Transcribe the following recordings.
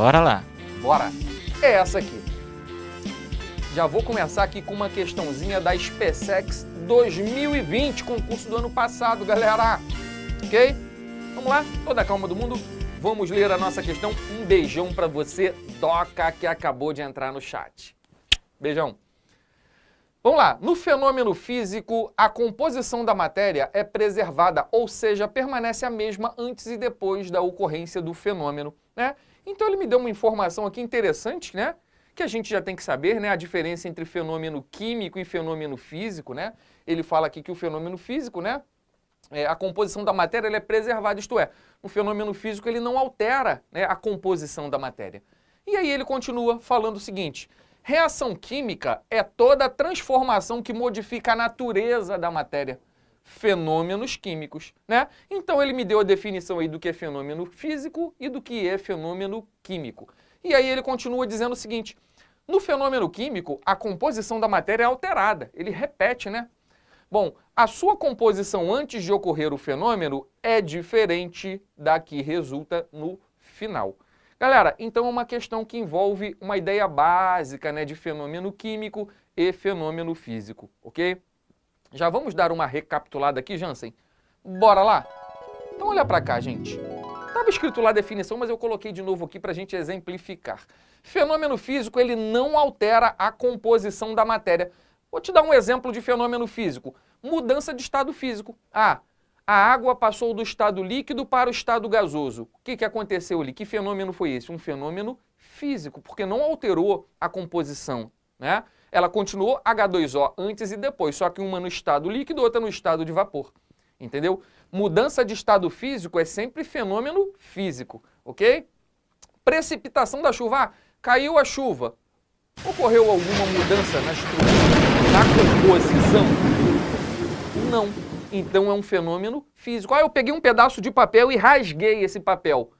Bora lá. Bora! É essa aqui. Já vou começar aqui com uma questãozinha da SpaceX 2020, concurso do ano passado, galera. Ok? Vamos lá, toda a calma do mundo. Vamos ler a nossa questão. Um beijão pra você, Doca, que acabou de entrar no chat. Beijão. Vamos lá. No fenômeno físico, a composição da matéria é preservada, ou seja, permanece a mesma antes e depois da ocorrência do fenômeno, né? Então ele me deu uma informação aqui interessante, né? Que a gente já tem que saber, né? A diferença entre fenômeno químico e fenômeno físico, né? Ele fala aqui que o fenômeno físico, né? A composição da matéria ela é preservada, isto é, no fenômeno físico ele não altera, né, a composição da matéria. E aí ele continua falando o seguinte: reação química é toda a transformação que modifica a natureza da matéria. Fenômenos químicos, né? Então ele me deu a definição aí do que é fenômeno físico e do que é fenômeno químico. E aí ele continua dizendo o seguinte: no fenômeno químico, a composição da matéria é alterada. Ele repete, né? Bom, a sua composição antes de ocorrer o fenômeno é diferente da que resulta no final. Galera, então é uma questão que envolve uma ideia básica, né, de fenômeno químico e fenômeno físico, ok? Já vamos dar uma recapitulada aqui, Jansen? Bora lá? Então olha para cá, gente. Estava escrito lá a definição, mas eu coloquei de novo aqui para a gente exemplificar. Fenômeno físico, ele não altera a composição da matéria. Vou te dar um exemplo de fenômeno físico. Mudança de estado físico. A água passou do estado líquido para o estado gasoso. O que aconteceu ali? Que fenômeno foi esse? Um fenômeno físico, porque não alterou a composição, né? Ela continuou H2O antes e depois, só que uma no estado líquido, outra no estado de vapor. Entendeu? Mudança de estado físico é sempre fenômeno físico, ok? Precipitação da chuva. Ah, caiu a chuva. Ocorreu alguma mudança na estrutura, na composição? Não. Então é um fenômeno físico. Ah, eu peguei um pedaço de papel e rasguei esse papel.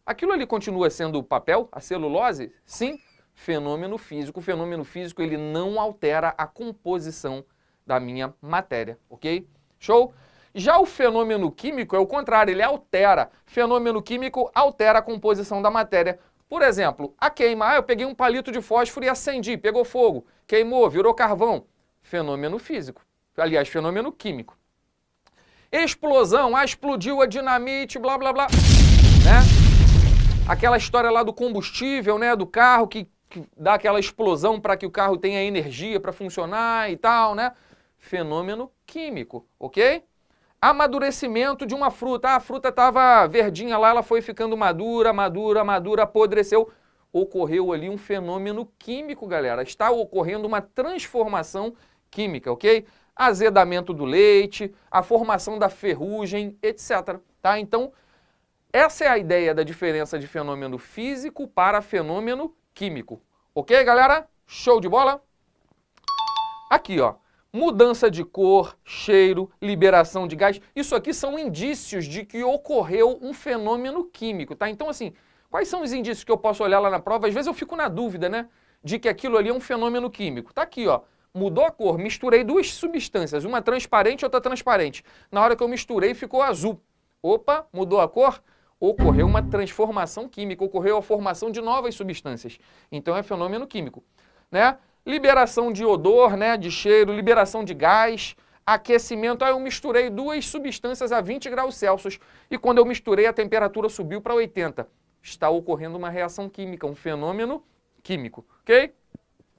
Aquilo ali continua sendo papel, a celulose? Sim. Fenômeno físico. O fenômeno físico ele não altera a composição da minha matéria, ok? Show? Já o fenômeno químico é o contrário, ele altera. Fenômeno químico altera a composição da matéria. Por exemplo, a queima. Ah, eu peguei um palito de fósforo e acendi, pegou fogo, queimou, virou carvão. Fenômeno físico. Aliás, fenômeno químico. Explosão. Ah, explodiu a dinamite, blá, blá, blá. Né? Aquela história lá do combustível, né, do carro que dá aquela explosão para que o carro tenha energia para funcionar e tal, né? Fenômeno químico, ok? Amadurecimento de uma fruta. Ah, a fruta estava verdinha lá, ela foi ficando madura, apodreceu. Ocorreu ali um fenômeno químico, galera. Está ocorrendo uma transformação química, ok? Azedamento do leite, a formação da ferrugem, etc. Tá? Então, essa é a ideia da diferença de fenômeno físico para fenômeno químico. Ok, galera? Show de bola? Aqui, ó. Mudança de cor, cheiro, liberação de gás. Isso aqui são indícios de que ocorreu um fenômeno químico, tá? Então, assim, quais são os indícios que eu posso olhar lá na prova? Às vezes eu fico na dúvida, né? De que aquilo ali é um fenômeno químico. Tá aqui, ó. Mudou a cor, misturei duas substâncias, uma transparente e outra transparente. Na hora que eu misturei, ficou azul. Opa, mudou a cor? Ocorreu uma transformação química, ocorreu a formação de novas substâncias. Então é fenômeno químico, né? Liberação de odor, né, de cheiro, liberação de gás, aquecimento. Ah, eu misturei duas substâncias a 20 graus Celsius e quando eu misturei a temperatura subiu para 80. Está ocorrendo uma reação química, um fenômeno químico, ok?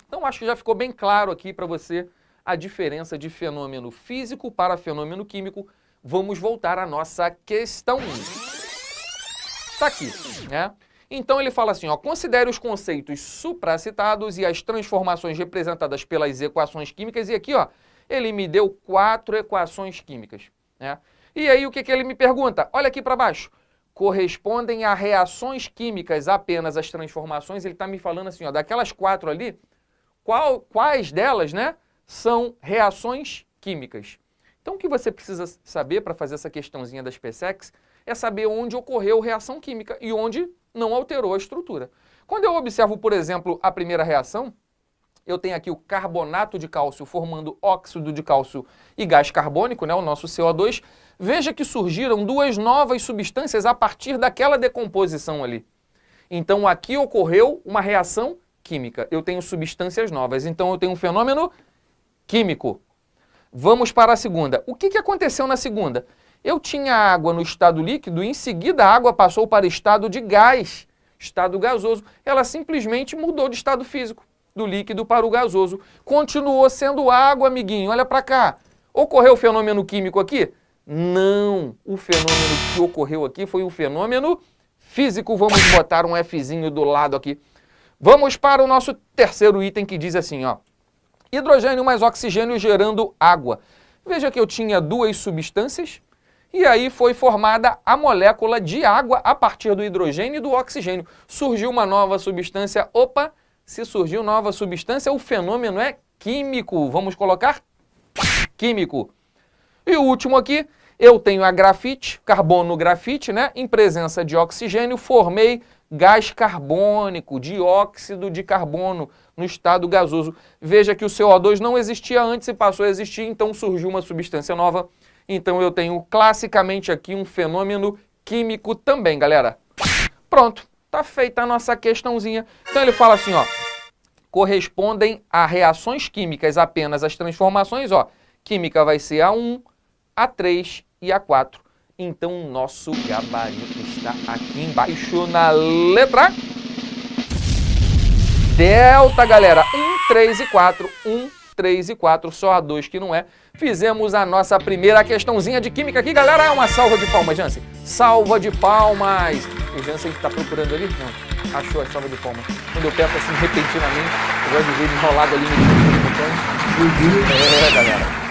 Então acho que já ficou bem claro aqui para você a diferença de fenômeno físico para fenômeno químico. Vamos voltar à nossa questão 1. Está aqui, né? Então ele fala assim, ó, considere os conceitos supracitados e as transformações representadas pelas equações químicas. E aqui, ó, ele me deu 4 equações químicas, né? E aí o que ele me pergunta? Olha aqui para baixo. Correspondem a reações químicas apenas as transformações. Ele está me falando assim, ó, daquelas 4 ali, quais delas, né, são reações químicas? Então o que você precisa saber para fazer essa questãozinha da SpaceX é saber onde ocorreu reação química e onde não alterou a estrutura. Quando eu observo, por exemplo, a primeira reação, eu tenho aqui o carbonato de cálcio formando óxido de cálcio e gás carbônico, né, o nosso CO2. Veja que surgiram duas novas substâncias a partir daquela decomposição ali. Então aqui ocorreu uma reação química. Eu tenho substâncias novas, então eu tenho um fenômeno químico. Vamos para a segunda. O que aconteceu na segunda? Eu tinha água no estado líquido e em seguida a água passou para estado de gás, estado gasoso. Ela simplesmente mudou de estado físico, do líquido para o gasoso. Continuou sendo água, amiguinho. Olha para cá. Ocorreu o fenômeno químico aqui? Não. O fenômeno que ocorreu aqui foi um fenômeno físico. Vamos botar um Fzinho do lado aqui. Vamos para o nosso terceiro item que diz assim, ó. Hidrogênio mais oxigênio gerando água. Veja que eu tinha duas substâncias e aí foi formada a molécula de água a partir do hidrogênio e do oxigênio. Surgiu uma nova substância. Opa, se surgiu nova substância, o fenômeno é químico. Vamos colocar químico. E o último aqui, eu tenho a grafite, carbono grafite, né? Em presença de oxigênio, formei gás carbônico, dióxido de carbono, no estado gasoso. Veja que o CO2 não existia antes e passou a existir, então surgiu uma substância nova. Então eu tenho classicamente aqui um fenômeno químico também, galera. Pronto, tá feita a nossa questãozinha. Então ele fala assim, ó, correspondem a reações químicas apenas as transformações, ó. Química vai ser A1, A3 e A4. Então o nosso gabarito está aqui embaixo na letra delta, galera. 1, 3 e 4. 1, 3 e 4. Só A2 que não é. Fizemos a nossa primeira questãozinha de química aqui, galera. Uma salva de palmas, Jansen. Salva de palmas. O Jansen está procurando ali? Não. Achou a salva de palmas. Quando eu peço assim repentinamente, eu gosto de ver ele enrolado ali no botão. Galera.